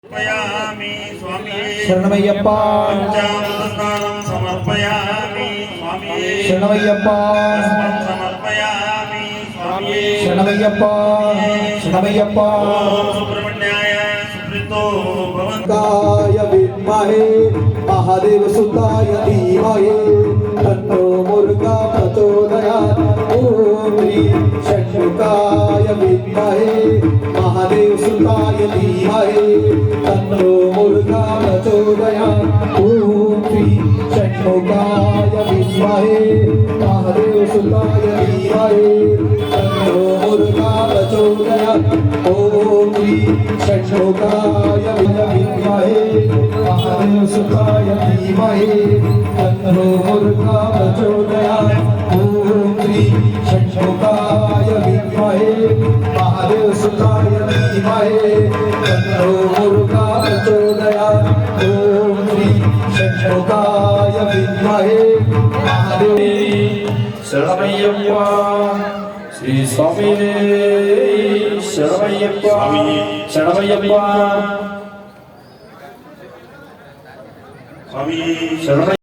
समर्पयामि स्वामी शरणमय्यप्पा पंचामृतस्नानं समर्पयामि स्वामी शरणमय्यप्पा तस्मत् समर्पयामि स्वामी शरणमय्यप्पा शरणमय्यप्पा ओम सुब्रह्मण्याय सुकृतो काय विद्महे महादेव सुताय धीमहि तन्नो मुर्गा प्रचोदयात् ओम ह्रीं षण्मुखाय विद्महे महादेव सुताय धीमहि तन्नो मुर्गा प्रचोदयात् ओम ह्रीं षण्मुखाय विद्महे महादेव सुताय धीमहि तन्नो मुर्गा प्रचोदयात् ओम ह्रीं षण्मुखाय विद्महे महादेव सुताय धीमहि तन्नो मुर्गा प्रचोदयात् ओम ह्रीं षण्मुखाय विद्महे महादेव सुताय धीमहि तन्नो मुर्गा प्रचोदयात् ओम ह्रीं षण्मुखाय विद्महे महादेव शरणमय्यप्पा श्री स्वामी शरणमय्यप्पा शरणमय्यप्पा स्वामी शरण